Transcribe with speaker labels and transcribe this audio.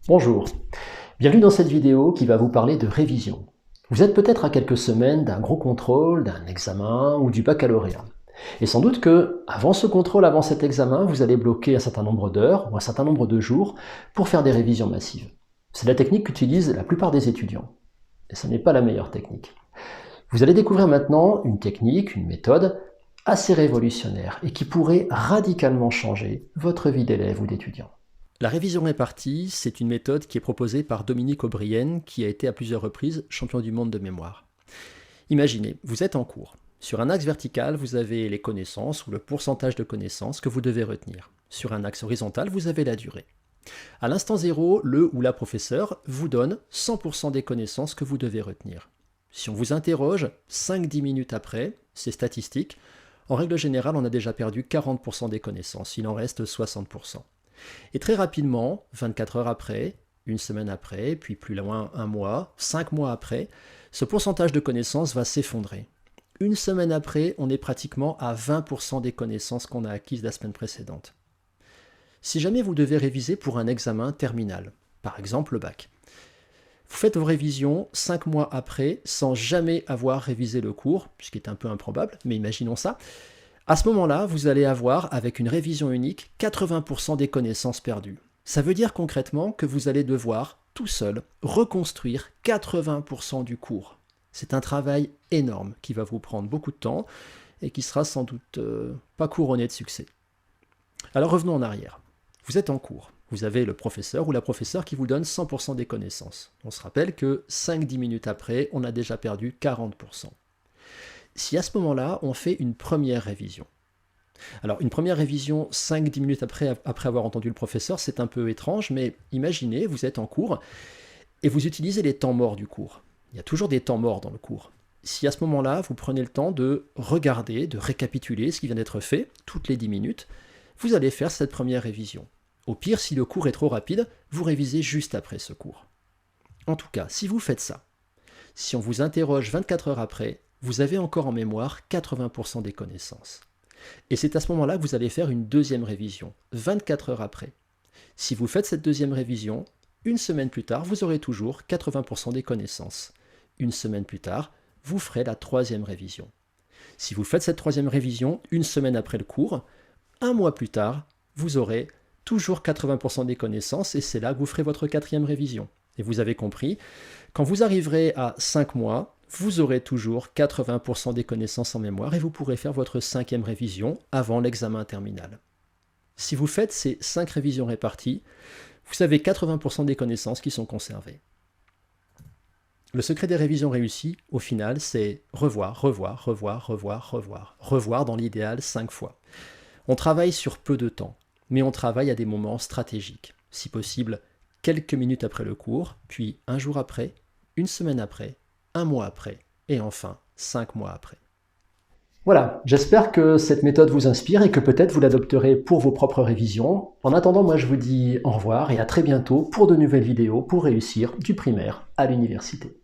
Speaker 1: Bonjour, bienvenue dans cette vidéo qui va vous parler de révision. Vous êtes peut-être à quelques semaines d'un gros contrôle, d'un examen ou du baccalauréat. Et sans doute que, avant ce contrôle, avant cet examen, vous allez bloquer un certain nombre d'heures ou un certain nombre de jours pour faire des révisions massives. C'est la technique qu'utilisent la plupart des étudiants. Et ce n'est pas la meilleure technique. Vous allez découvrir maintenant une technique, une méthode assez révolutionnaire et qui pourrait radicalement changer votre vie d'élève ou d'étudiant.
Speaker 2: La révision répartie, c'est une méthode qui est proposée par Dominique O'Brien, qui a été à plusieurs reprises champion du monde de mémoire. Imaginez, vous êtes en cours. Sur un axe vertical, vous avez les connaissances ou le pourcentage de connaissances que vous devez retenir. Sur un axe horizontal, vous avez la durée. À l'instant zéro, le ou la professeur vous donne 100% des connaissances que vous devez retenir. Si on vous interroge 5-10 minutes après, c'est statistique, en règle générale, on a déjà perdu 40% des connaissances, il en reste 60%. Et très rapidement, 24 heures après, une semaine après, puis plus loin, un mois, 5 mois après, ce pourcentage de connaissances va s'effondrer. Une semaine après, on est pratiquement à 20% des connaissances qu'on a acquises la semaine précédente. Si jamais vous devez réviser pour un examen terminal, par exemple le bac, vous faites vos révisions 5 mois après sans jamais avoir révisé le cours, ce qui est un peu improbable, mais imaginons ça. À ce moment-là, vous allez avoir, avec une révision unique, 80% des connaissances perdues. Ça veut dire concrètement que vous allez devoir, tout seul, reconstruire 80% du cours. C'est un travail énorme qui va vous prendre beaucoup de temps et qui sera sans doute pas couronné de succès. Alors revenons en arrière. Vous êtes en cours. Vous avez le professeur ou la professeure qui vous donne 100% des connaissances. On se rappelle que 5-10 minutes après, on a déjà perdu 40%. Si à ce moment-là, on fait une première révision. Alors, une première révision 5-10 minutes après avoir entendu le professeur, c'est un peu étrange, mais imaginez, vous êtes en cours et vous utilisez les temps morts du cours. Il y a toujours des temps morts dans le cours. Si à ce moment-là, vous prenez le temps de regarder, de récapituler ce qui vient d'être fait, toutes les 10 minutes, vous allez faire cette première révision. Au pire, si le cours est trop rapide, vous révisez juste après ce cours. En tout cas, si vous faites ça, si on vous interroge 24 heures après, vous avez encore en mémoire 80% des connaissances. Et c'est à ce moment-là que vous allez faire une deuxième révision, 24 heures après. Si vous faites cette deuxième révision, une semaine plus tard, vous aurez toujours 80% des connaissances. Une semaine plus tard, vous ferez la troisième révision. Si vous faites cette troisième révision, une semaine après le cours, un mois plus tard, vous aurez toujours 80% des connaissances et c'est là que vous ferez votre quatrième révision. Et vous avez compris, quand vous arriverez à 5 mois, vous aurez toujours 80% des connaissances en mémoire et vous pourrez faire votre cinquième révision avant l'examen terminal. Si vous faites ces 5 révisions réparties, vous avez 80% des connaissances qui sont conservées. Le secret des révisions réussies, au final, c'est revoir dans l'idéal 5 fois. On travaille sur peu de temps, mais on travaille à des moments stratégiques. Si possible, quelques minutes après le cours, puis un jour après, une semaine après, un mois après, et enfin 5 mois après.
Speaker 1: Voilà, j'espère que cette méthode vous inspire et que peut-être vous l'adopterez pour vos propres révisions. En attendant, moi je vous dis au revoir et à très bientôt pour de nouvelles vidéos pour réussir du primaire à l'université.